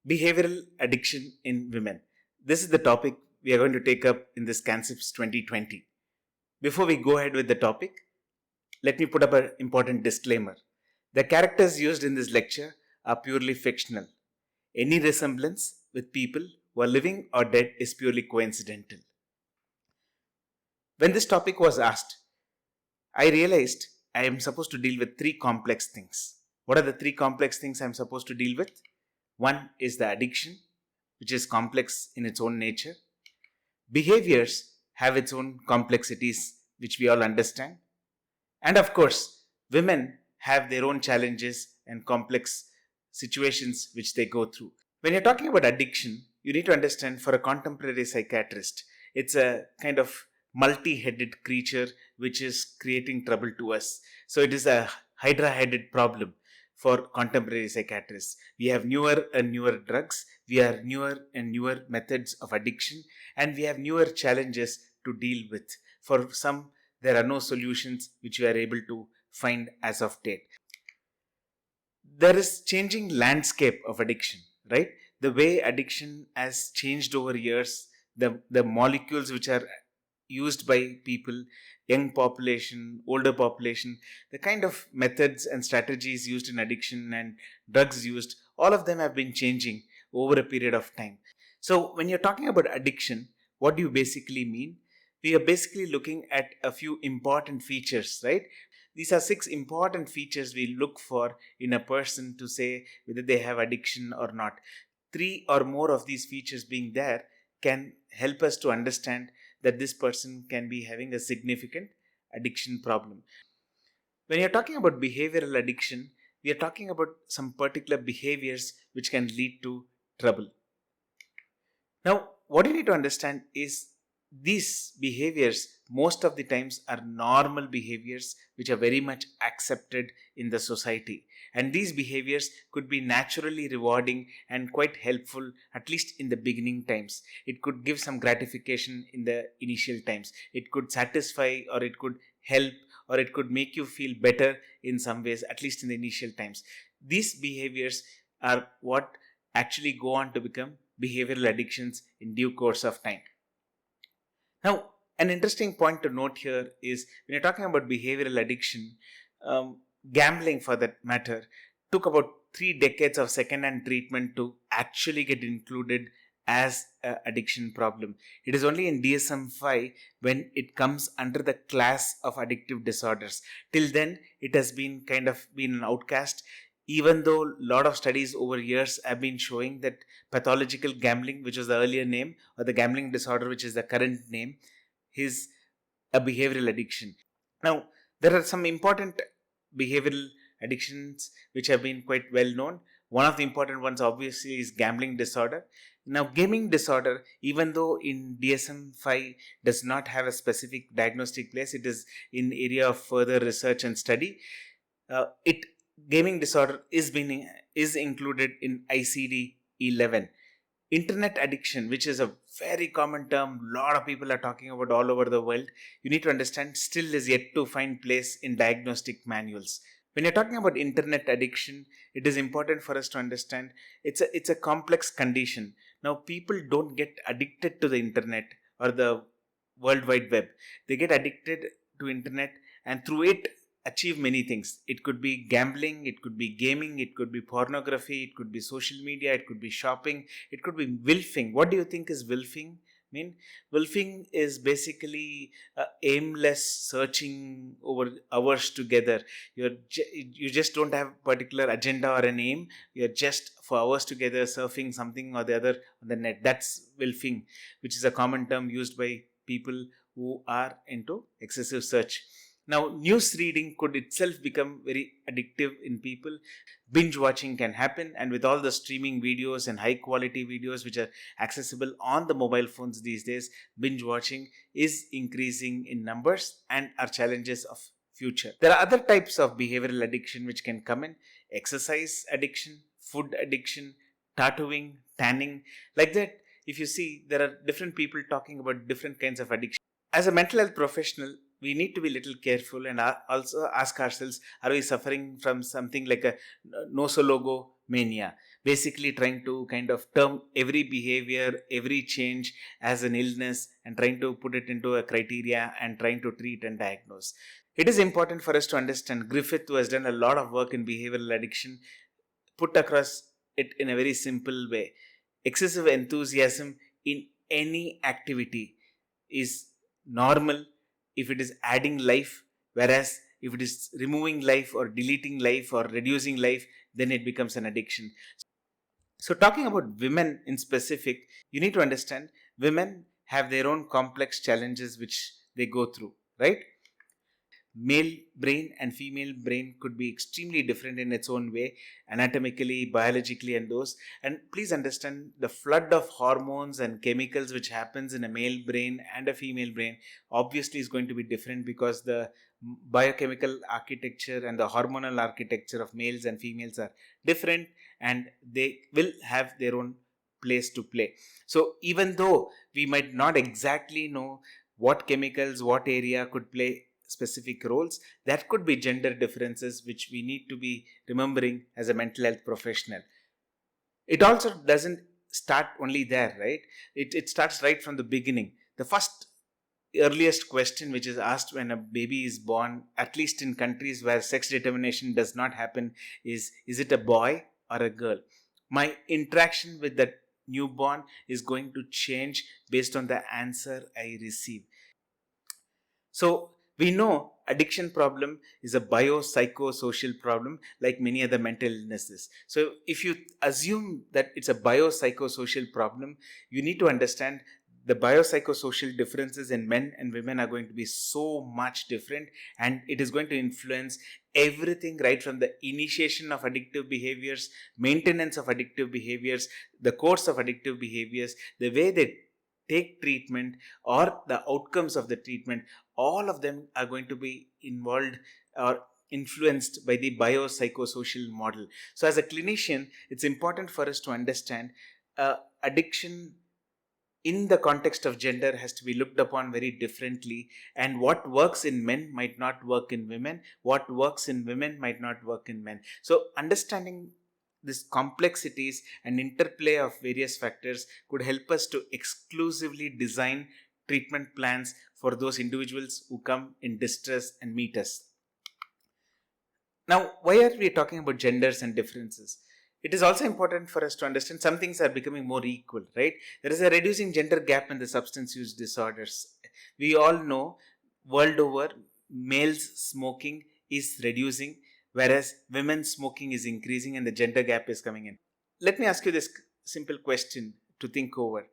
Behavioral addiction in women. This is the topic we are going to take up in this CanSIPS 2020. Before we go ahead with the topic, let me put up an important disclaimer. The characters used in this lecture are purely fictional. Any resemblance with people who are living or dead is purely coincidental. When this topic was asked, I realized I am supposed to deal with three complex things. What are the three complex things I am supposed to deal with? One is the addiction, which is complex in its own nature. Behaviors have its own complexities, which we all understand. And of course, women have their own challenges and complex situations which they go through. When you're talking about addiction, you need to understand for a contemporary psychiatrist, it's a kind of multi headed creature which is creating trouble to us. So it is a hydra headed problem for contemporary psychiatrists. We have newer and newer drugs, we have newer and newer methods of addiction, and we have newer challenges to deal with. For some, there are no solutions which we are able to find as of date. There is changing landscape of addiction, right? The way addiction has changed over years, the molecules which are used by people, young population, older population, the kind of methods and strategies used in addiction and drugs used, all of them have been changing over a period of time. So when you're talking about addiction, what do you basically mean? We are basically looking at a few important features, right? These are 6 important features we look for in a person to say whether they have addiction or not. 3 or more of these features being there can help us to understand that this person can be having a significant addiction problem. When you're talking about behavioral addiction, we are talking about some particular behaviors which can lead to trouble. Now, what you need to understand is these behaviors most of the times are normal behaviors which are very much accepted in the society, and these behaviors could be naturally rewarding and quite helpful, at least in the beginning times. It could give some gratification in the initial times, it could satisfy, or it could help, or it could make you feel better in some ways, at least in the initial times. These behaviors are what actually go on to become behavioral addictions in due course of time. Now, an interesting point to note here is when you're talking about behavioral addiction, gambling for that matter took about 3 decades of second-hand treatment to actually get included as an addiction problem. It is only in DSM-5 when it comes under the class of addictive disorders. Till then, it has been kind of been an outcast, even though a lot of studies over years have been showing that pathological gambling, which was the earlier name, or the gambling disorder, which is the current name, is a behavioral addiction. Now, there are some important behavioral addictions which have been quite well known. One of the important ones obviously is gambling disorder. Now, gaming disorder, even though in DSM-5 does not have a specific diagnostic place, it is in area of further research and study. Gaming disorder is included in ICD-11. Internet addiction, which is a very common term, a lot of people are talking about all over the world, you need to understand, still is yet to find place in diagnostic manuals. When you're talking about internet addiction, it is important for us to understand it's a complex condition. Now, people don't get addicted to the internet or the World Wide Web. They get addicted to internet, and through it achieve many things. It could be gambling, it could be gaming, it could be pornography, it could be social media, it could be shopping, it could be wilfing. What do you think is wilfing? Wilfing is basically aimless searching over hours together. You just don't have particular agenda or an aim. You're just for hours together surfing something or the other on the net. That's wilfing, which is a common term used by people who are into excessive search. Now, news reading could itself become very addictive in people. Binge watching can happen, and with all the streaming videos and high quality videos which are accessible on the mobile phones these days, binge watching is increasing in numbers and are challenges of future. There are other types of behavioral addiction which can come in: exercise addiction, food addiction, tattooing, tanning, like that. If you see, there are different people talking about different kinds of addiction. As a mental health professional, we need to be little careful and also ask ourselves, are we suffering from something like a nosologo mania? basically trying to kind of term every behavior, every change as an illness and trying to put it into a criteria and trying to treat and diagnose. It is important for us to understand Griffith, who has done a lot of work in behavioral addiction, put across it in a very simple way. Excessive enthusiasm in any activity is normal if it is adding life, whereas if it is removing life or deleting life or reducing life, then it becomes an addiction. So, talking about women in specific, you need to understand women have their own complex challenges which they go through, right? Male brain and female brain could be extremely different in its own way, anatomically, biologically, and those. And please understand, the flood of hormones and chemicals which happens in a male brain and a female brain obviously is going to be different, because the biochemical architecture and the hormonal architecture of males and females are different, and they will have their own place to play. So even though we might not exactly know what chemicals, what area could play specific roles, that could be gender differences which we need to be remembering as a mental health professional. It also doesn't start only there, right? It starts right from the beginning. The first earliest question which is asked when a baby is born, at least in countries where sex determination does not happen, is it a boy or a girl? My interaction with that newborn is going to change based on the answer I receive. So we know addiction problem is a biopsychosocial problem like many other mental illnesses. So if you assume that it's a biopsychosocial problem, you need to understand the biopsychosocial differences in men and women are going to be so much different, and it is going to influence everything right from the initiation of addictive behaviors, maintenance of addictive behaviors, the course of addictive behaviors, the way they take treatment, or the outcomes of the treatment. All of them are going to be involved or influenced by the biopsychosocial model. So as a clinician, it's important for us to understand addiction in the context of gender has to be looked upon very differently, and what works in men might not work in women, what works in women might not work in men. So understanding this complexities and interplay of various factors could help us to exclusively design treatment plans for those individuals who come in distress and meet us. Now, why are we talking about genders and differences? It is also important for us to understand some things are becoming more equal, right? There is a reducing gender gap in the substance use disorders. We all know world over, males smoking is reducing, whereas women's smoking is increasing and the gender gap is coming in. Let me ask you this simple question to think over.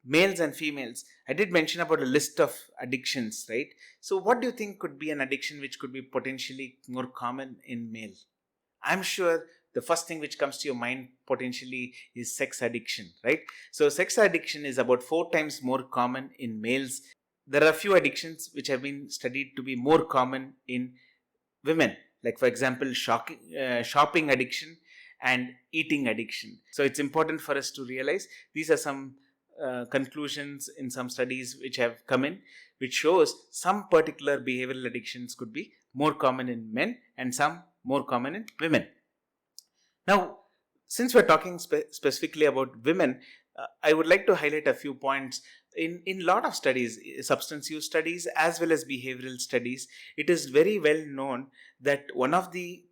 Males and females, I did mention about a list of addictions, right? So what do you think could be an addiction which could be potentially more common in male? I'm sure the first thing which comes to your mind potentially is sex addiction, right? So sex addiction is about 4 times more common in males. There are a few addictions which have been studied to be more common in women, like for example shopping addiction and eating addiction. So it's important for us to realize these are some conclusions in some studies which have come in, which shows some particular behavioral addictions could be more common in men and some more common in women. Now, since we're talking specifically about women, I would like to highlight a few points. In lot of studies, substance use studies as well as behavioral studies, it is very well known that one of the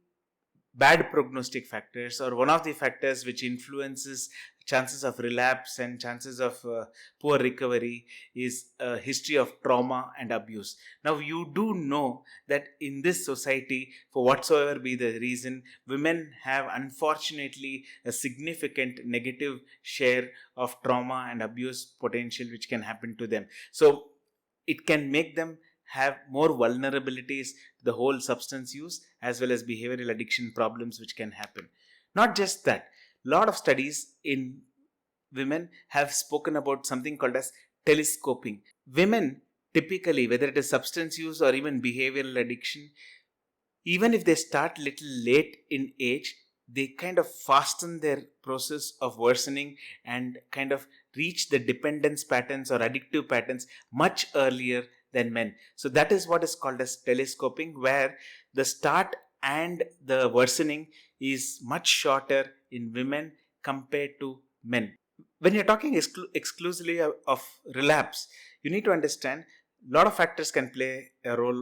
bad prognostic factors, or one of the factors which influences chances of relapse and chances of poor recovery, is a history of trauma and abuse. Now you do know that in this society, for whatsoever be the reason, women have unfortunately a significant negative share of trauma and abuse potential which can happen to them. So it can make them have more vulnerabilities to the whole substance use as well as behavioral addiction problems which can happen. Not just that, lot of studies in women have spoken about something called as telescoping. Women typically, whether it is substance use or even behavioral addiction, even if they start little late in age, they kind of fasten their process of worsening and kind of reach the dependence patterns or addictive patterns much earlier than men. So that is what is called as telescoping, where the start and the worsening is much shorter in women compared to men. When you're talking exclusively of relapse, you need to understand a lot of factors can play a role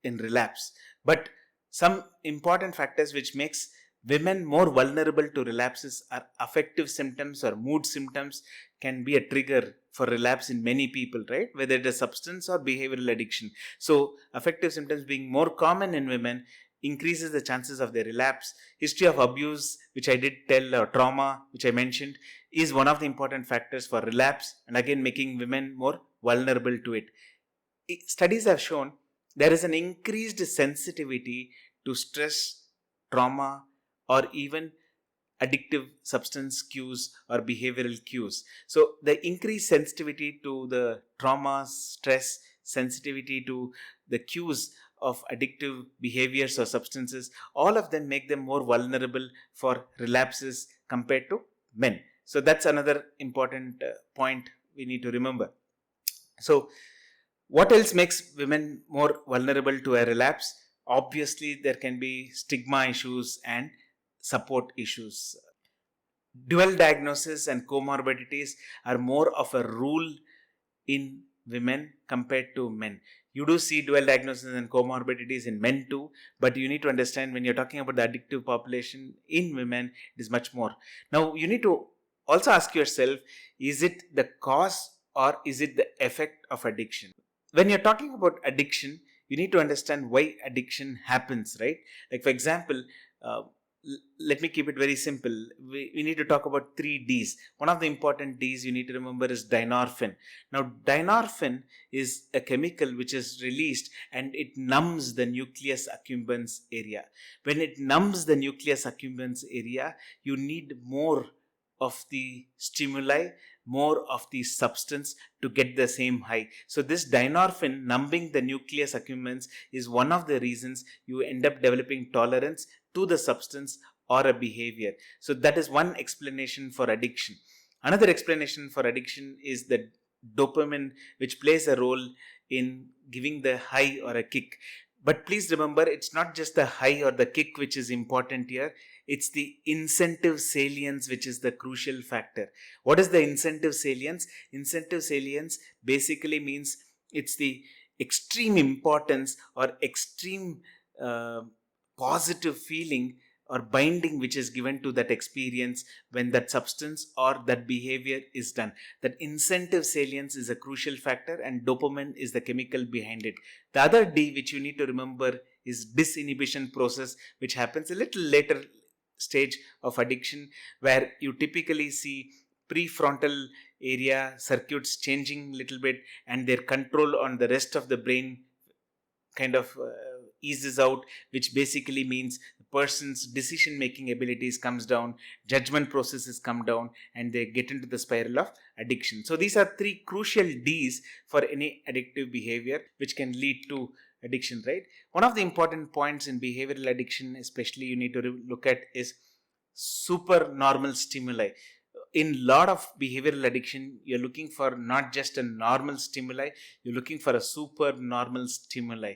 in relapse, but some important factors which makes women more vulnerable to relapses are affective symptoms or mood symptoms can be a trigger for relapse in many people, right? Whether it is substance or behavioral addiction. So affective symptoms being more common in women increases the chances of their relapse. History of abuse, which I did tell, or trauma, which I mentioned, is one of the important factors for relapse and again making women more vulnerable to it. Studies have shown there is an increased sensitivity to stress, trauma, or even addictive substance cues or behavioral cues. So, the increased sensitivity to the trauma, stress, sensitivity to the cues of addictive behaviors or substances, all of them make them more vulnerable for relapses compared to men. So, that's another important point we need to remember. So, what else makes women more vulnerable to a relapse? Obviously, there can be stigma issues and support issues. Dual diagnosis and comorbidities are more of a rule in women compared to men. You do see dual diagnosis and comorbidities in men too, but you need to understand when you're talking about the addictive population in women, it is much more. Now, you need to also ask yourself, is it the cause or is it the effect of addiction? When you're talking about addiction, you need to understand why addiction happens, right? Like, for example, uh, let me keep it very simple. We need to talk about 3 Ds. One of the important Ds you need to remember is dynorphin. Now, dynorphin is a chemical which is released and it numbs the nucleus accumbens area. When it numbs the nucleus accumbens area, you need more of the stimuli, more of the substance to get the same high. So this dynorphin numbing the nucleus accumbens is one of the reasons you end up developing tolerance to the substance or a behavior. So that is one explanation for addiction. Another explanation for addiction is the dopamine, which plays a role in giving the high or a kick. But please remember, it's not just the high or the kick which is important here. It's the incentive salience which is the crucial factor. What is the incentive salience? Incentive salience basically means it's the extreme importance or extreme uh, positive feeling or binding which is given to that experience when that substance or that behavior is done. That incentive salience is a crucial factor and dopamine is the chemical behind it. The other D which you need to remember is disinhibition process, which happens a little later stage of addiction, where you typically see prefrontal area circuits changing little bit and their control on the rest of the brain kind of eases out, which basically means the person's decision making abilities comes down, judgment processes come down, and they get into the spiral of addiction. So these are 3 crucial Ds for any addictive behavior which can lead to addiction, right? One of the important points in behavioral addiction, especially you need to look at, is super normal stimuli. In lot of behavioral addiction, you're looking for not just a normal stimuli, you're looking for a super normal stimuli.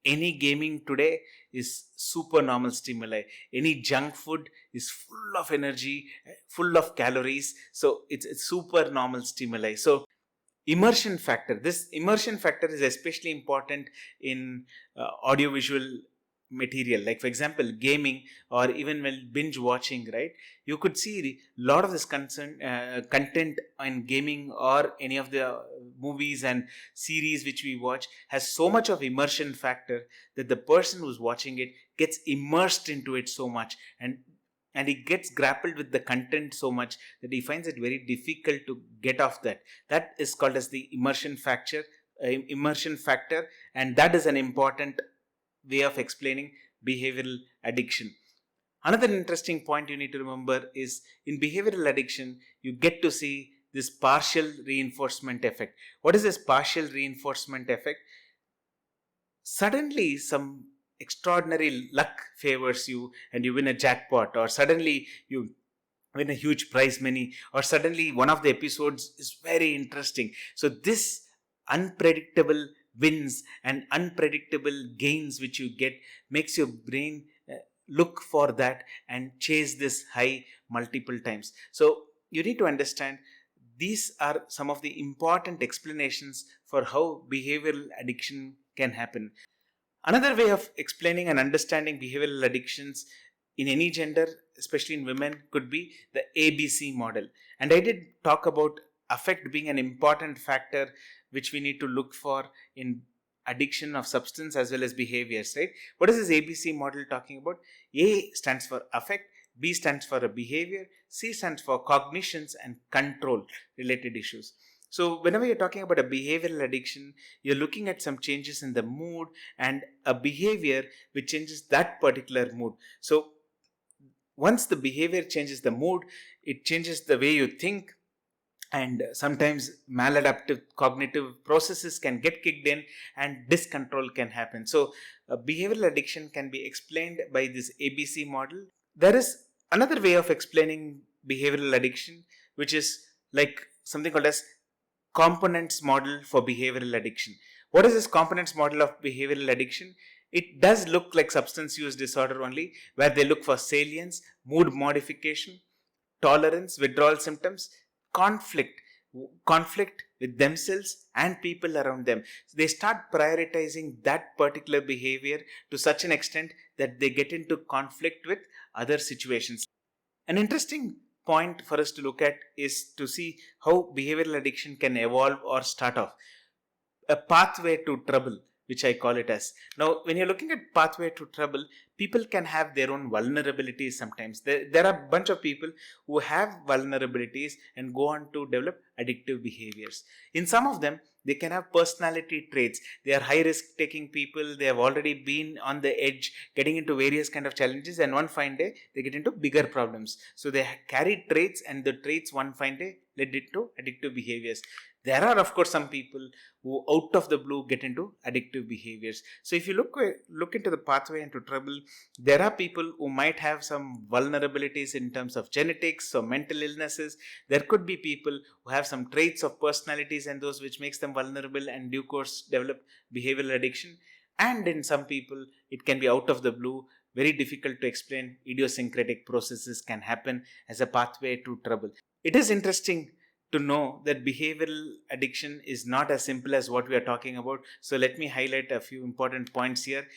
Any gaming today is super normal stimuli. Any junk food is full of energy, full of calories. So it's super normal stimuli. So immersion factor, this immersion factor is especially important in audiovisual material, like for example gaming or even when binge watching, right? You could see a lot of this content in gaming or any of the movies and series which we watch has so much of immersion factor that the person who's watching it gets immersed into it so much, and he gets grappled with the content so much that he finds it very difficult to get off that. That is called as the immersion factor, and that is an important way of explaining behavioral addiction. Another interesting point you need to remember is in behavioral addiction, you get to see this partial reinforcement effect. What is this partial reinforcement effect? Suddenly, some extraordinary luck favors you and you win a jackpot, or suddenly you win a huge prize money, or suddenly one of the episodes is very interesting. So, this unpredictable wins and unpredictable gains which you get makes your brain look for that and chase this high multiple times. So you need to understand these are some of the important explanations for how behavioral addiction can happen. Another way of explaining and understanding behavioral addictions in any gender, especially in women, could be the ABC model. And I did talk about affect being an important factor which we need to look for in addiction of substance as well as behaviors, right? What is this ABC model talking about? A stands for affect, B stands for a behavior, C stands for cognitions and control related issues. So whenever you're talking about a behavioral addiction, you're looking at some changes in the mood and a behavior which changes that particular mood. So once the behavior changes the mood, it changes the way you think, and sometimes maladaptive cognitive processes can get kicked in and discontrol can happen. So behavioral addiction can be explained by this ABC model. There is another way of explaining behavioral addiction, which is like something called as components model for behavioral addiction. What is this components model of behavioral addiction? It does look like substance use disorder only, where they look for salience, mood modification, tolerance, withdrawal symptoms, conflict, conflict with themselves and people around them. So they start prioritizing that particular behavior to such an extent that they get into conflict with other situations. An interesting point for us to look at is to see how behavioral addiction can evolve or start off. A pathway to trouble, which I call it as. Now, when you're looking at pathway to trouble, people can have their own vulnerabilities sometimes. There are a bunch of people who have vulnerabilities and go on to develop addictive behaviors. In some of them, they can have personality traits. They are high risk taking people. They have already been on the edge, getting into various kind of challenges, and one fine day they get into bigger problems. So they carry traits, and the traits one fine day led into addictive behaviors. There are, of course, some people who out of the blue get into addictive behaviors. So if you look into the pathway into trouble, there are people who might have some vulnerabilities in terms of genetics or mental illnesses. There could be people who have some traits of personalities and those which makes them vulnerable and due course develop behavioral addiction. And in some people, it can be out of the blue, very difficult to explain. Idiosyncratic processes can happen as a pathway to trouble. It is interesting to know that behavioral addiction is not as simple as what we are talking about. So let me highlight a few important points here.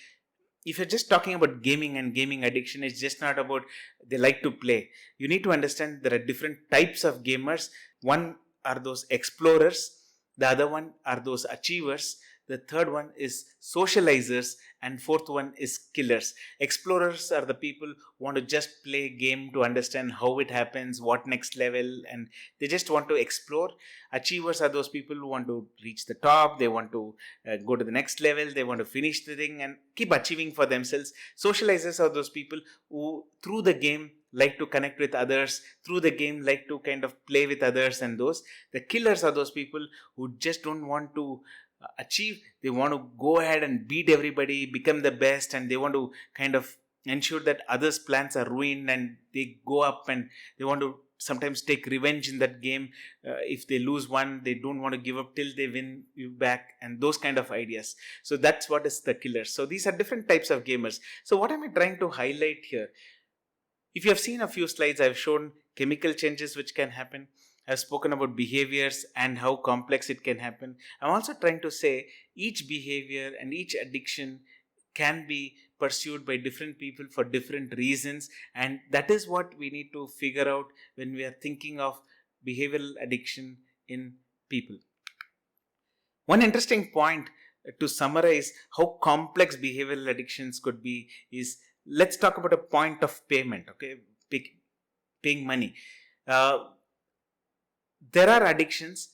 If you're just talking about gaming and gaming addiction, it's just not about they like to play. You need to understand there are different types of gamers. One are those explorers, the other one are those achievers, the third one is socializers, and fourth one is killers. Explorers are the people who want to just play game to understand how it happens, what next level, and they just want to explore. Achievers are those people who want to reach the top, they want to go to the next level, they want to finish the thing and keep achieving for themselves. Socializers are those people who through the game like to connect with others, through the game like to kind of play with others, and those. The killers are those people who just don't want to achieve. They want to go ahead and beat everybody, become the best, and they want to kind of ensure that others plans are ruined, and they go up and they want to sometimes take revenge in that game. If they lose one, they don't want to give up till they win you back, and those kind of ideas. So that's what is the killers. So these are different types of gamers. So what am I trying to highlight here? If you have seen a few slides, I've shown chemical changes which can happen. I've spoken about behaviors and how complex it can happen. I'm also trying to say each behavior and each addiction can be pursued by different people for different reasons, and that is what we need to figure out when we are thinking of behavioral addiction in people. One interesting point to summarize how complex behavioral addictions could be is, let's talk about a point of payment, okay? Paying money. There are addictions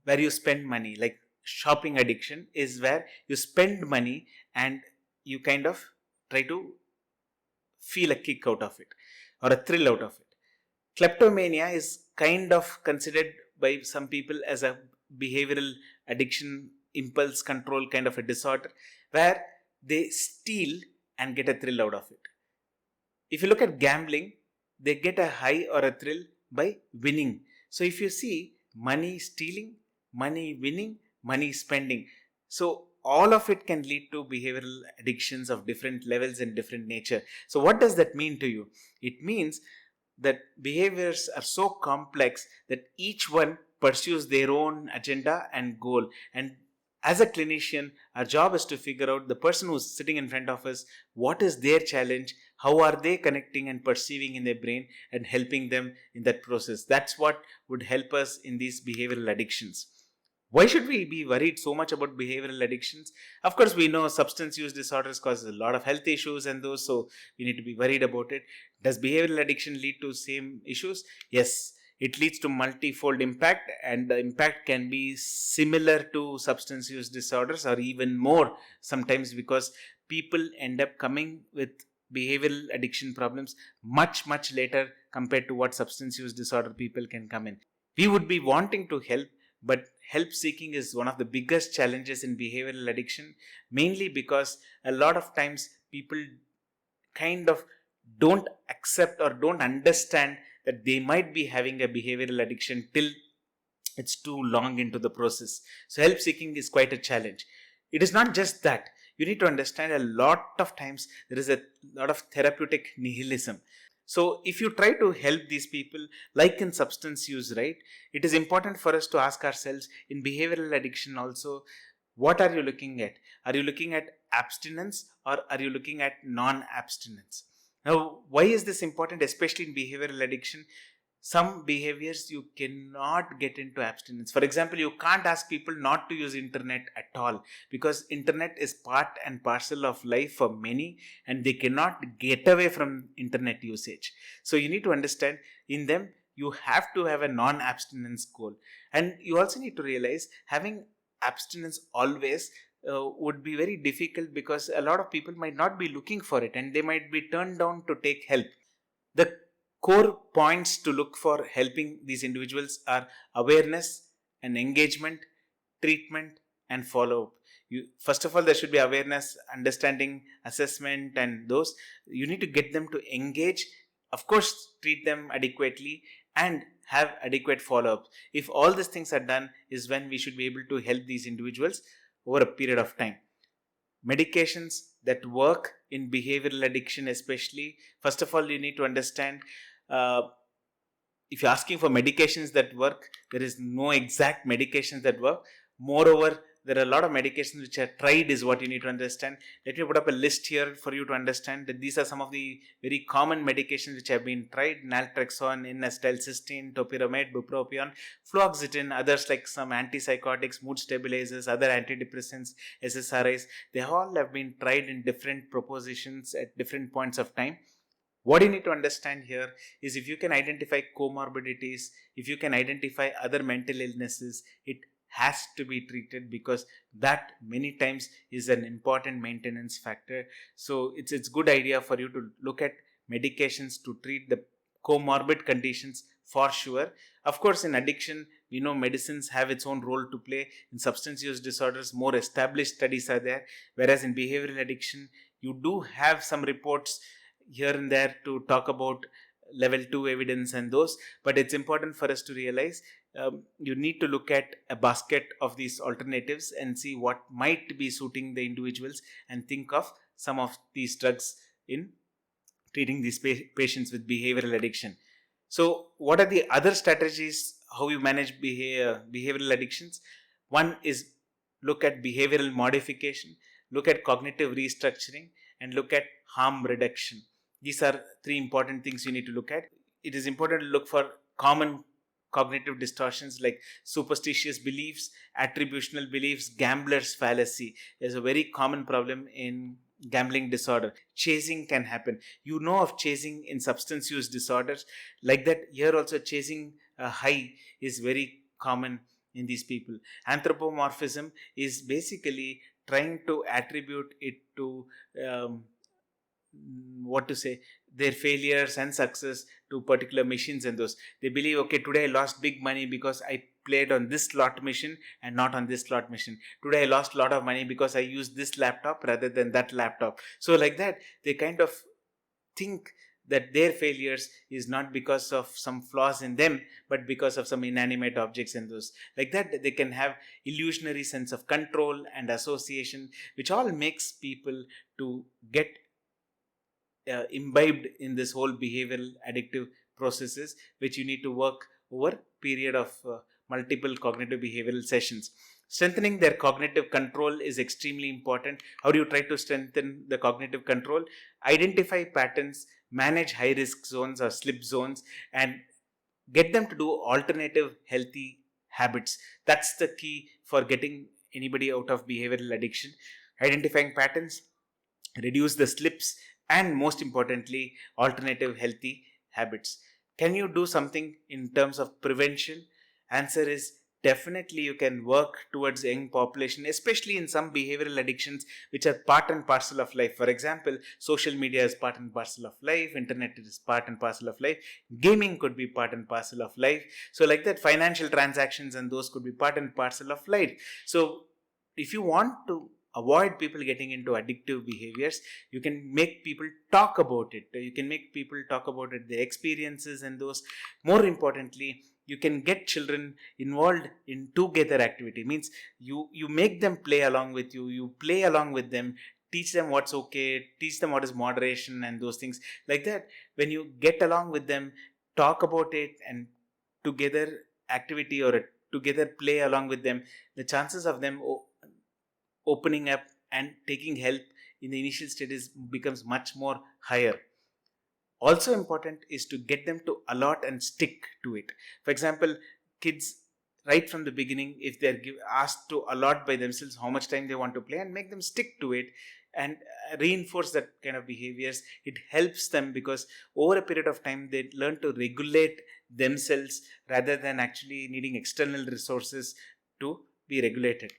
where you spend money, like shopping addiction is where you spend money and you kind of try to feel a kick out of it or a thrill out of it. Kleptomania is kind of considered by some people as a behavioral addiction, impulse control kind of a disorder, where they steal and get a thrill out of it. If you look at gambling, they get a high or a thrill by winning. So if you see money stealing, money winning, money spending. So all of it can lead to behavioral addictions of different levels and different nature. So what does that mean to you? It means that behaviors are so complex that each one pursues their own agenda and goal. And as a clinician, our job is to figure out the person who's sitting in front of us, what is their challenge, how are they connecting and perceiving in their brain, and helping them in that process. That's what would help us in these behavioral addictions. Why should we be worried so much about behavioral addictions? Of course, we know substance use disorders cause a lot of health issues and those, so we need to be worried about it. Does behavioral addiction lead to same issues? Yes, it leads to multifold impact, and the impact can be similar to substance use disorders or even more sometimes, because people end up coming with behavioral addiction problems much later compared to what substance use disorder people can come in. We would be wanting to help, but help seeking is one of the biggest challenges in behavioral addiction, mainly because a lot of times people kind of don't accept or don't understand that they might be having a behavioral addiction till it's too long into the process. So help seeking is quite a challenge. It is not just that. You need to understand a lot of times there is a lot of therapeutic nihilism. So if you try to help these people, like in substance use, right, it is important for us to ask ourselves in behavioral addiction also, what are you looking at? Are you looking at abstinence or are you looking at non-abstinence? Now, why is this important, especially in behavioral addiction? Some behaviors you cannot get into abstinence. For example, you can't ask people not to use internet at all, because internet is part and parcel of life for many, and they cannot get away from internet usage. So you need to understand, in them you have to have a non-abstinence goal. And you also need to realize having abstinence always would be very difficult, because a lot of people might not be looking for it and they might be turned down to take help. The core points to look for helping these individuals are awareness and engagement, treatment, and follow up. First of all, there should be awareness, understanding, assessment, and those. You need to get them to engage, of course, treat them adequately, and have adequate follow up. If all these things are done, is when we should be able to help these individuals over a period of time. Medications that work in behavioral addiction, especially, first of all, you need to understand, uh, if you're asking for medications that work, there is no exact medications that work. Moreover, there are a lot of medications which are tried, is what you need to understand. Let me put up a list here for you to understand that these are some of the very common medications which have been tried: naltrexone, N-acetylcysteine, topiramate, bupropion, fluoxetine, others like some antipsychotics, mood stabilizers, other antidepressants, SSRIs. They all have been tried in different propositions at different points of time. What you need to understand here is, if you can identify comorbidities, if you can identify other mental illnesses, it has to be treated, because that many times is an important maintenance factor. So it's good idea for you to look at medications to treat the comorbid conditions for sure. Of course, in addiction, we know medicines have its own role to play. In substance use disorders, more established studies are there, whereas in behavioral addiction, you do have some reports here and there to talk about level 2 evidence and those, but it's important for us to realize, you need to look at a basket of these alternatives and see what might be suiting the individuals, and think of some of these drugs in treating these patients with behavioral addiction. So what are the other strategies how you manage behavioral addictions? One is, look at behavioral modification, look at cognitive restructuring, and look at harm reduction. These are three important things you need to look at. It is important to look for common cognitive distortions like superstitious beliefs, attributional beliefs, gambler's fallacy is a very common problem in gambling disorder. Chasing can happen. You know of chasing in substance use disorders. Like that, here also chasing a high is very common in these people. Anthropomorphism is basically trying to attribute it to what to say, their failures and success to particular machines and those. They believe, okay, today I lost big money because I played on this slot machine and not on this slot machine. Today I lost a lot of money because I used this laptop rather than that laptop. So like that, they kind of think that their failures is not because of some flaws in them, but because of some inanimate objects in those. Like that, they can have illusionary sense of control and association, which all makes people to get imbibed in this whole behavioral addictive processes, which you need to work over period of multiple cognitive behavioral sessions. Strengthening their cognitive control is extremely important. How do you try to strengthen the cognitive control? Identify patterns, manage high risk zones or slip zones, and get them to do alternative healthy habits. That's the key for getting anybody out of behavioral addiction. Identifying patterns, reduce the slips, and most importantly, alternative healthy habits. Can you do something in terms of prevention? Answer is definitely. You can work towards young population, especially in some behavioral addictions which are part and parcel of life. For example, social media is part and parcel of life, internet is part and parcel of life, gaming could be part and parcel of life. So like that, financial transactions and those could be part and parcel of life. So if you want to avoid people getting into addictive behaviors, you can make people talk about it. You can make people talk about it, their experiences and those. More importantly, you can get children involved in together activity. Means you make them play along with you, you play along with them, teach them what's okay, teach them what is moderation and those things. Like that, when you get along with them, talk about it, and together activity or a together play along with them, the chances of them opening up and taking help in the initial stages becomes much more higher. Also important is to get them to allot and stick to it. For example, kids right from the beginning, if they're asked to allot by themselves how much time they want to play, and make them stick to it and reinforce that kind of behaviors, it helps them, because over a period of time they learn to regulate themselves rather than actually needing external resources to be regulated.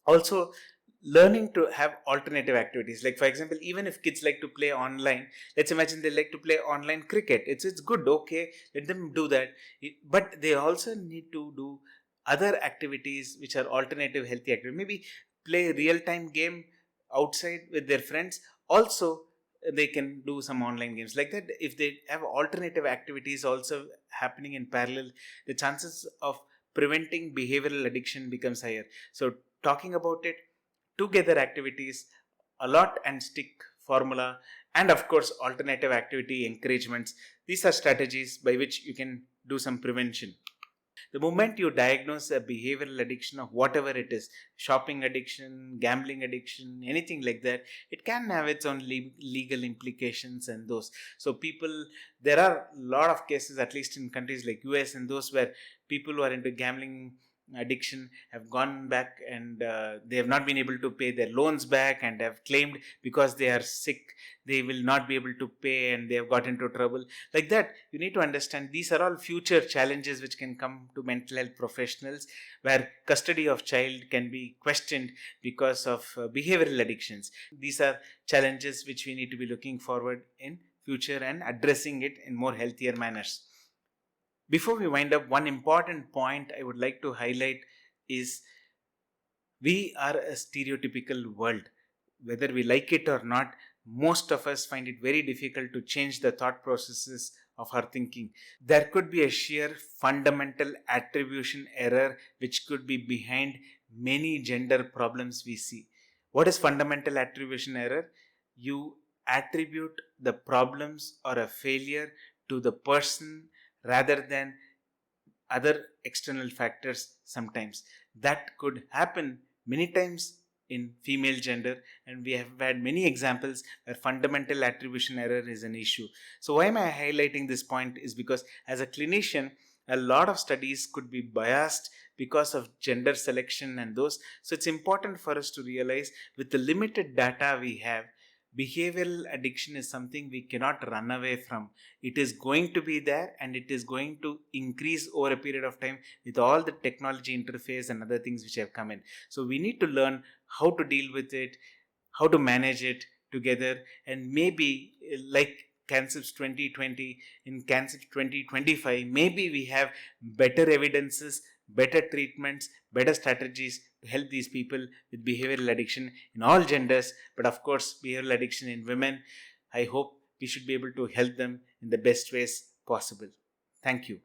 Also, learning to have alternative activities, like for example, even if kids like to play online, let's imagine they like to play online cricket. It's good, okay, let them do that. But they also need to do other activities which are alternative healthy activities. Maybe play real time game outside with their friends. Also, they can do some online games. Like that, if they have alternative activities also happening in parallel, the chances of preventing behavioral addiction becomes higher. So talking about it, together activities, allot and stick formula, and of course alternative activity encouragements. These are strategies by which you can do some prevention. The moment you diagnose a behavioral addiction of whatever it is, shopping addiction, gambling addiction, anything like that, it can have its own legal implications and those. So people, there are a lot of cases, at least in countries like US and those, where people who are into gambling addiction have gone back and they have not been able to pay their loans back, and have claimed because they are sick they will not be able to pay, and they have got into trouble. Like that, you need to understand these are all future challenges which can come to mental health professionals, where custody of child can be questioned because of behavioral addictions. These are challenges which we need to be looking forward in future and addressing it in more healthier manners. Before we wind up, one important point I would like to highlight is we are a stereotypical world. Whether we like it or not, most of us find it very difficult to change the thought processes of our thinking. There could be a sheer fundamental attribution error which could be behind many gender problems we see. What is fundamental attribution error? You attribute the problems or a failure to the person rather than other external factors. Sometimes that could happen many times in female gender, and we have had many examples where fundamental attribution error is an issue. So why am I highlighting this point is because as a clinician, a lot of studies could be biased because of gender selection and those. So it's important for us to realize, with the limited data we have, behavioral addiction is something we cannot run away from. It is going to be there, and it is going to increase over a period of time with all the technology interface and other things which have come in. So we need to learn how to deal with it, how to manage it together, and maybe like Canceps 2020, in Canceps 2025, maybe we have better evidences, better treatments, better strategies to help these people with behavioral addiction in all genders, but of course behavioral addiction in women. I hope we should be able to help them in the best ways possible. Thank you.